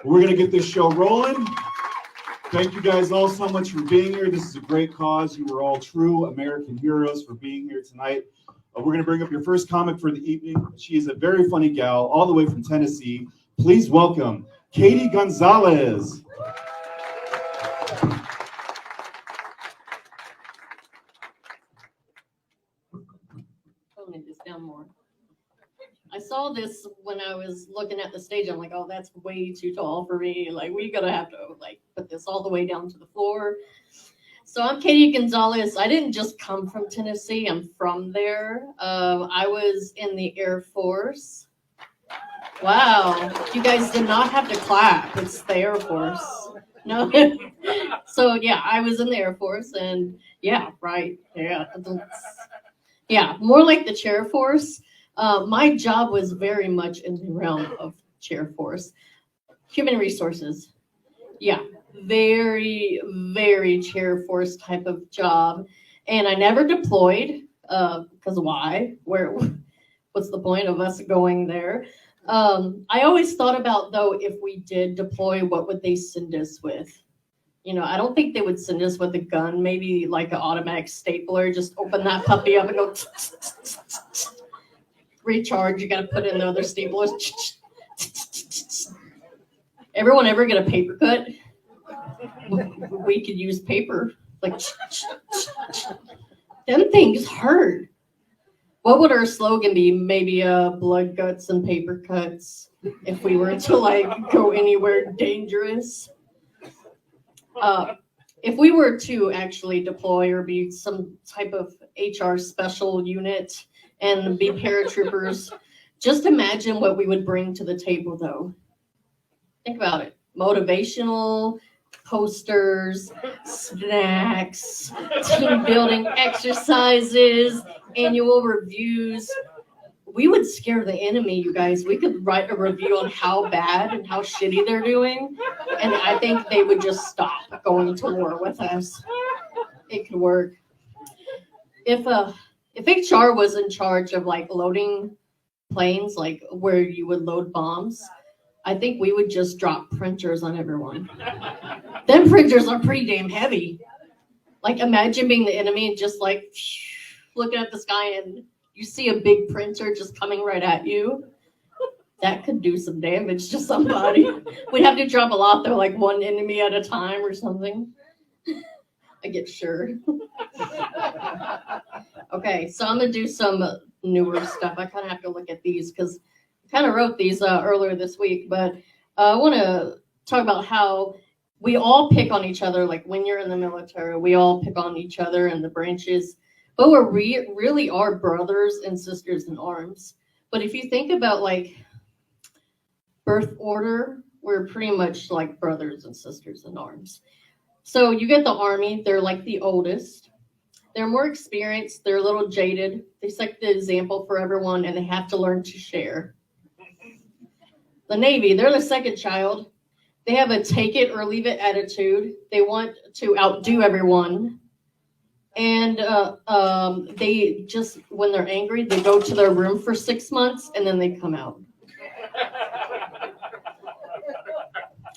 We're going to get this show rolling. Thank you guys all so much for being here. This is a great cause. You are all true American heroes for being here tonight. We're going to bring up your first comic for the evening. She is a very funny gal, all the way from Tennessee. Please welcome Katy Gonzalez. I'll make this down more. I saw this when I was looking at the stage. I'm like, oh, that's way too tall for me. Like, we gotta have to like put this all the way down to the floor. So I'm Katy Gonzalez. I didn't just come from Tennessee. I'm from there. I was in the Air Force. Wow, you guys did not have to clap. It's the Air Force. No. So yeah, I was in the Air Force, and yeah, right. Yeah, more like the chair force. My job was very much in the realm of chair force. Human resources. Yeah, very, very chair force type of job. And I never deployed, because why? What's the point of us going there? I always thought about, though, if we did deploy, what would they send us with? You know, I don't think they would send us with a gun, maybe like an automatic stapler. Just open that puppy up and go recharge. You got to put in the other staplers. Everyone ever get a paper cut? We could use paper. Like, them things hurt. What would our slogan be? Maybe blood, guts, and paper cuts if we were to like go anywhere dangerous. If we were to actually deploy or be some type of HR special unit and be paratroopers, just imagine what we would bring to the table, though. Think about it. Motivational posters, snacks, team building exercises, annual reviews. We would scare the enemy, you guys. We could write a review on how bad and how shitty they're doing, and I think they would just stop going to war with us. It could work. If HR was in charge of like loading planes, like where you would load bombs, I think we would just drop printers on everyone. Them printers are pretty damn heavy. Like, imagine being the enemy and just like looking at the sky and you see a big printer just coming right at you. That could do some damage to somebody. We'd have to drop a lot though, like one enemy at a time or something. I get sure. Okay, so I'm gonna do some newer stuff. I kind of have to look at these because I kind of wrote these earlier this week, but I want to talk about how we all pick on each other. Like when you're in the military, we all pick on each other in the branches, but we really are brothers and sisters in arms. But if you think about like birth order, we're pretty much like brothers and sisters in arms. So you get the Army, they're like the oldest. They're more experienced, they're a little jaded. They set the example for everyone and they have to learn to share. The Navy, they're the second child. They have a take it or leave it attitude. They want to outdo everyone. And they just, when they're angry, they go to their room for 6 months and then they come out.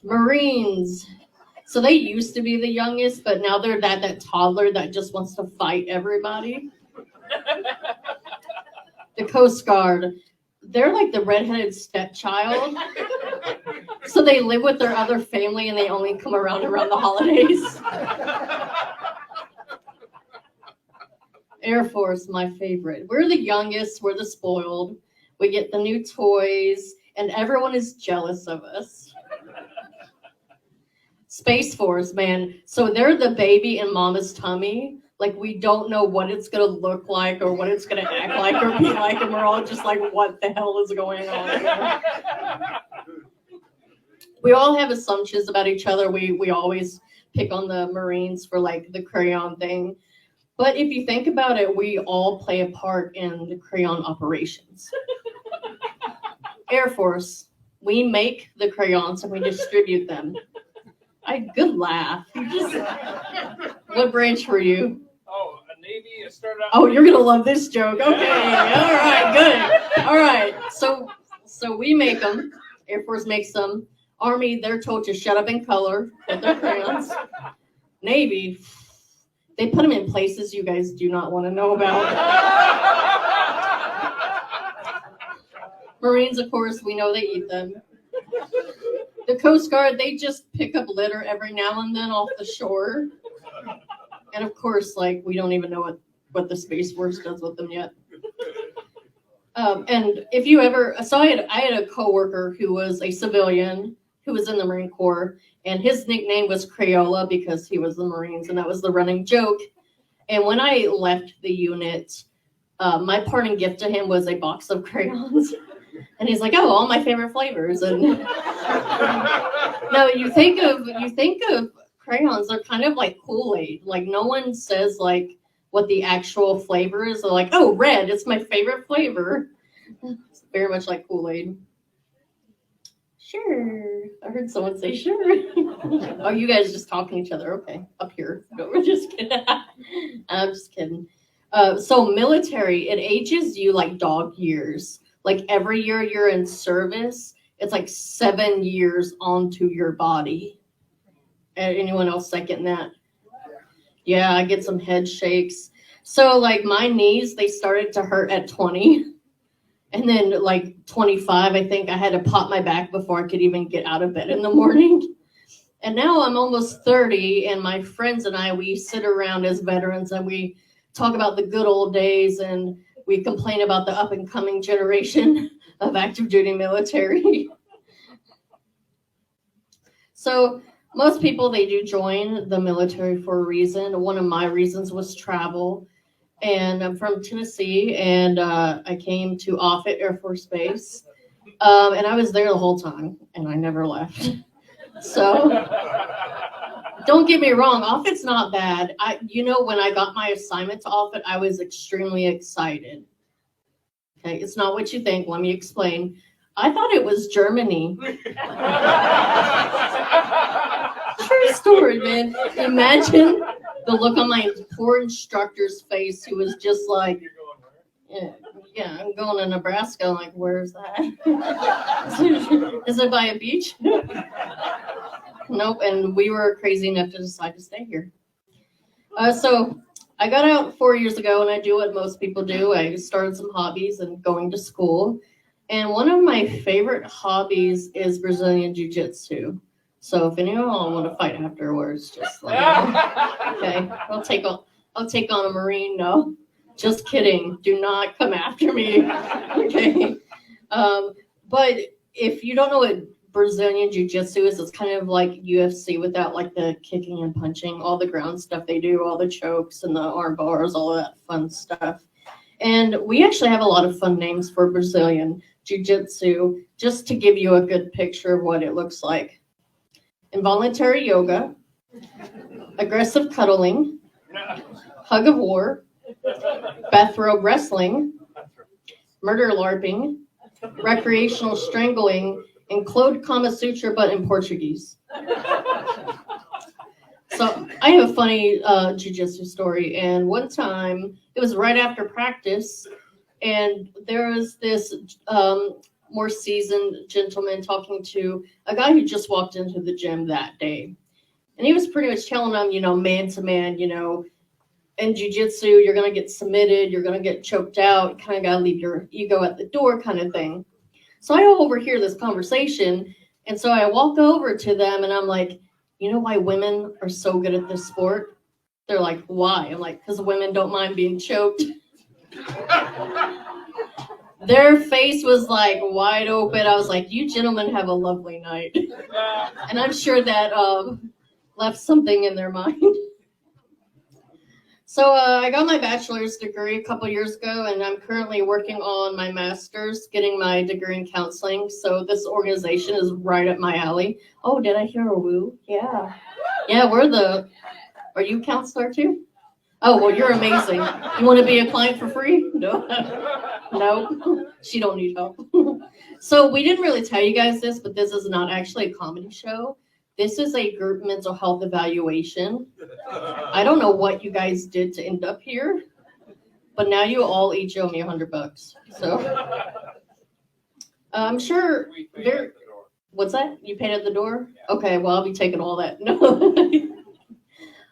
Marines. So they used to be the youngest, but now they're that toddler that just wants to fight everybody. The Coast Guard. They're like the redheaded stepchild. So they live with their other family and they only come around the holidays. Air Force, my favorite. We're the youngest, we're the spoiled. We get the new toys and everyone is jealous of us. Space Force, man. So they're the baby in mama's tummy. Like, we don't know what it's going to look like or what it's going to act like or be like. And we're all just like, what the hell is going on? We all have assumptions about each other. We always pick on the Marines for like the crayon thing. But if you think about it, we all play a part in the crayon operations. Air Force, we make the crayons and we distribute them. Good laugh. What branch were you? Oh, a Navy. I started out. Oh, you're gonna love this joke. Okay, all right, good. All right, so we make them. Air Force makes them. Army, they're told to shut up and color with their crayons. Navy, they put them in places you guys do not want to know about. Marines, of course, we know they eat them. The Coast Guard, they just pick up litter every now and then off the shore. And of course, like, we don't even know what the Space Force does with them yet. And if you ever, so I had a coworker who was a civilian who was in the Marine Corps, and his nickname was Crayola because he was the Marines, and that was the running joke. And when I left the unit, my parting gift to him was a box of crayons. And he's like, "Oh, all my favorite flavors." And no, you think of crayons, they're kind of like Kool-Aid. Like, no one says like what the actual flavor is. They're like, "Oh, red, it's my favorite flavor." It's very much like Kool-Aid. Sure. I heard someone say sure. Oh, you guys just talking to each other. Okay, up here. No, we're just kidding. I'm just kidding. So military, it ages you like dog years. Like every year you're in service, it's like 7 years onto your body. Anyone else second that? Yeah, I get some head shakes. So like my knees, they started to hurt at 20. And then like 25, I think I had to pop my back before I could even get out of bed in the morning. And now I'm almost 30, and my friends and I, we sit around as veterans and we talk about the good old days, and we complain about the up and coming generation of active duty military. So most people, they do join the military for a reason. One of my reasons was travel. And I'm from Tennessee, and I came to Offutt Air Force Base, and I was there the whole time, and I never left. So don't get me wrong, Offutt's not bad. When I got my assignment to Offutt, I was extremely excited. Okay, it's not what you think. Let me explain. I thought it was Germany. True story, man. Imagine the look on my poor instructor's face, who was just like, yeah, I'm going to Nebraska. I'm like, where's that? Is it by a beach? Nope. And we were crazy enough to decide to stay here. So I got out 4 years ago, and I do what most people do. I started some hobbies and going to school. And one of my favorite hobbies is Brazilian Jiu-Jitsu. So if anyone want to fight afterwards, just let me know. Okay, I'll take on a Marine. No, just kidding. Do not come after me. Okay. But if you don't know what Brazilian Jiu-Jitsu is, it's kind of like UFC without like the kicking and punching, all the ground stuff they do, all the chokes and the arm bars, all of that fun stuff. And we actually have a lot of fun names for Brazilian Jiu-Jitsu, just to give you a good picture of what it looks like. Involuntary yoga, aggressive cuddling, hug of war, bathrobe wrestling, murder LARPing, recreational strangling, and Claude Kama Sutra, but in Portuguese. So I have a funny jiu-jitsu story, and one time, it was right after practice, and there was this more seasoned gentleman talking to a guy who just walked into the gym that day. And he was pretty much telling him, man to man, in jiu-jitsu, you're going to get submitted, you're going to get choked out, kind of got to leave your ego at the door kind of thing. So I overhear this conversation, and so I walk over to them, and I'm like, you know why women are so good at this sport? They're like, why? I'm like, because women don't mind being choked. Their face was like wide open. I was like, you gentlemen have a lovely night. And I'm sure that left something in their mind. So I got my bachelor's degree a couple years ago, and I'm currently working on my master's, getting my degree in counseling. So this organization is right up my alley. Oh, did I hear a woo? Yeah. Yeah, are you a counselor too? Oh, well, you're amazing. You want to be a client for free? No. No, she don't need help. So we didn't really tell you guys this, but this is not actually a comedy show. This is a group mental health evaluation. I don't know what you guys did to end up here, but now you all each owe me $100. So I'm sure What's that? You paid at the door? Yeah. Okay, well, I'll be taking all that. No.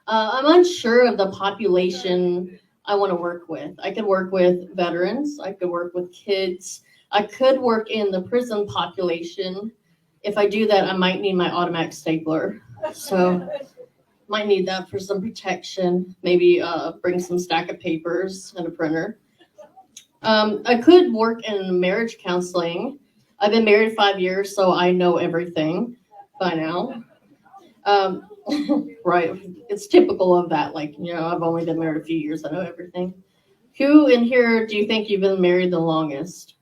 I'm unsure of the population I want to work with. I could work with veterans. I could work with kids. I could work in the prison population. If I do that, I might need my automatic stapler. So might need that for some protection. Maybe bring some stack of papers and a printer. I could work in marriage counseling. I've been married 5 years, so I know everything by now. Right. It's typical of that. Like, I've only been married a few years. I know everything. Who in here do you think you've been married the longest?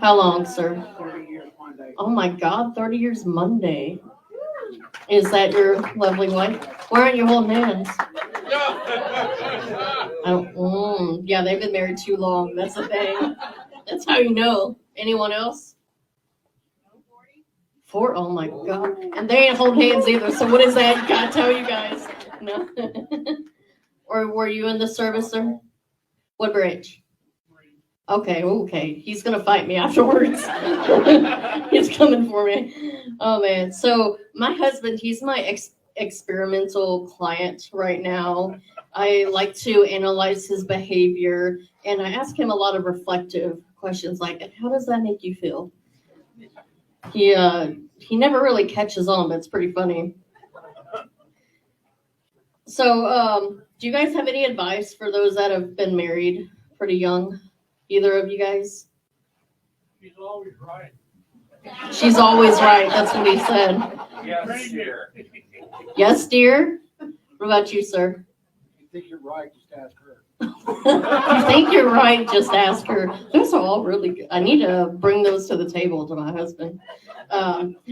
How long, sir? 30 years Monday. Oh my God, 30 years Monday. Is that your lovely wife? Why aren't you holding hands? Yeah, they've been married too long. That's the thing. That's how you know. Anyone else? 4? Oh my God. And they ain't holding hands either. So what is that? Gotta tell you guys. No. Or were you in the service, sir? What branch? Okay. He's gonna fight me afterwards. He's coming for me. Oh man. So my husband, he's my experimental client right now. I like to analyze his behavior, and I ask him a lot of reflective questions like, "How does that make you feel?" He never really catches on, but it's pretty funny. So, do you guys have any advice for those that have been married pretty young? Either of you guys? She's always right. She's always right. That's what he said. Yes, dear. Yes, dear? What about you, sir? You think you're right, just ask her. You think you're right, just ask her. Those are all really good. I need to bring those to the table to my husband.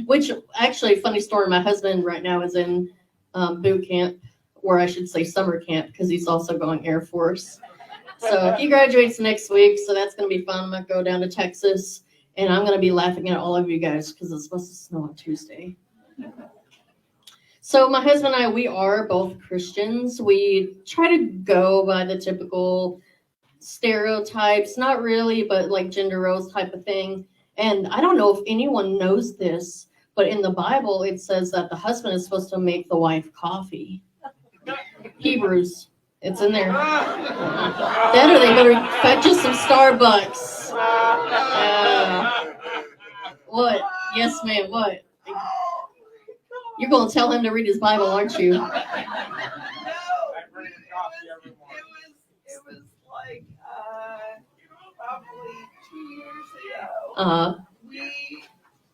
Which, actually, funny story, my husband right now is in boot camp, or I should say summer camp, because he's also going Air Force. So he graduates next week, so that's going to be fun. I'm going to go down to Texas, and I'm going to be laughing at all of you guys because it's supposed to snow on Tuesday. So my husband and I, we are both Christians. We try to go by the typical stereotypes, not really, but like gender roles type of thing. And I don't know if anyone knows this, but in the Bible, it says that the husband is supposed to make the wife coffee. Hebrews. It's in there. That or they better fetch us some Starbucks. What? Yes, ma'am. What? You're going to tell him to read his Bible, aren't you? No, it was like probably 2 years ago. We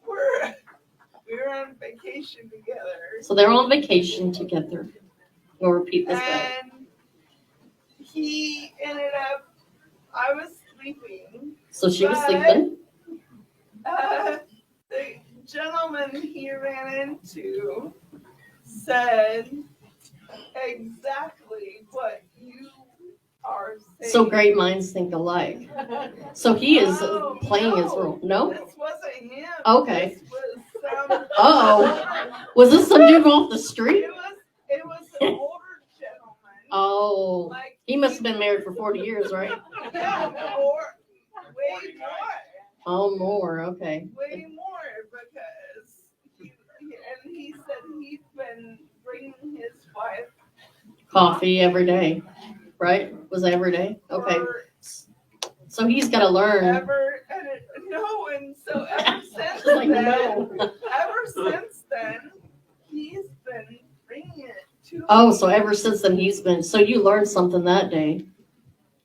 were on vacation together. So they're on vacation together. We'll repeat this back. And he ended up, I was sleeping. So she was sleeping. The gentleman he ran into said exactly what you are saying. So great minds think alike. So he is No, playing his role. No? This wasn't him. Okay. This was some. Uh-oh. Was this some dude off the street? It was an older gentleman. Oh. Like, He must have been married for 40 years, right? yeah, way more. Oh, more. Okay. Way more, because he said he's been bringing his wife Coffee every day, right? Was it every day? Okay. for So he's got to learn. ever since Like, then, no. ever since then, he's been bringing it to Oh, me. so ever since then so you learned something that day.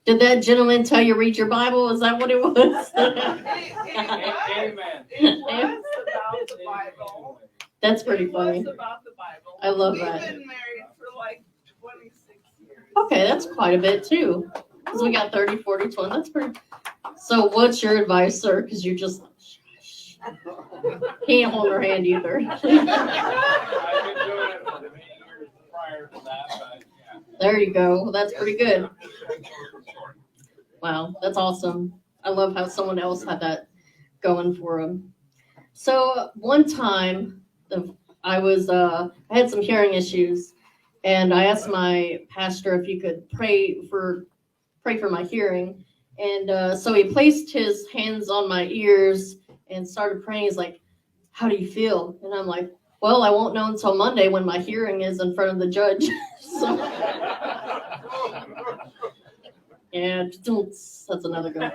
Did that gentleman tell you read your Bible? Is that what it was? Amen. It was about the Bible. That's pretty It funny. was about the Bible. I love We've that. been married for like 26 years. Okay, that's quite a bit too. Because we got 30, 40, 20. That's pretty. So what's your advice, sir? Because you're just like, shh. He ain't holding her hand either. I've been doing it for many years prior to that, but yeah. There you go. That's pretty good. Wow, that's awesome. I love how someone else had that going for them. So one time, I had some hearing issues, and I asked my pastor if he could pray for my hearing, and so he placed his hands on my ears, and started praying. He's like, how do you feel? And I'm like, well, I won't know until Monday when my hearing is in front of the judge. So, yeah, that's another good one.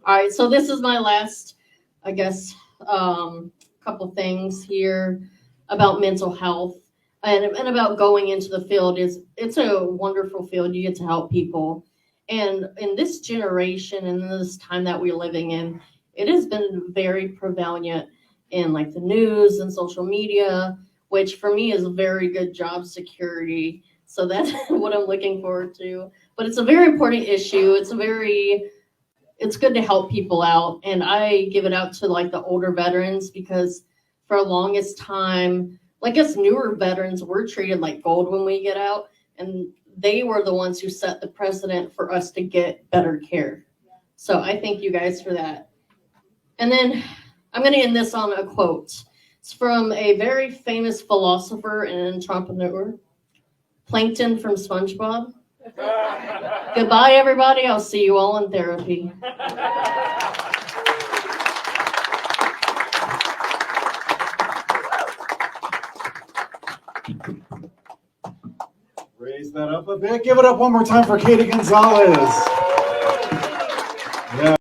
All right, so this is my last, I guess, couple things here about mental health and about going into the field. It's a wonderful field. You get to help people. And in this generation and this time that we're living in, it has been very prevalent in like the news and social media, which for me is a very good job security. So that's what I'm looking forward to. But it's a very important issue. It's good to help people out. And I give it out to like the older veterans because for the longest time, like us newer veterans, we're treated like gold when we get out. And they were the ones who set the precedent for us to get better care. So I thank you guys for that. And then I'm going to end this on a quote. It's from a very famous philosopher and entrepreneur, Plankton from SpongeBob. Goodbye, everybody. I'll see you all in therapy. Raise that up a bit. Give it up one more time for Katy Gonzalez.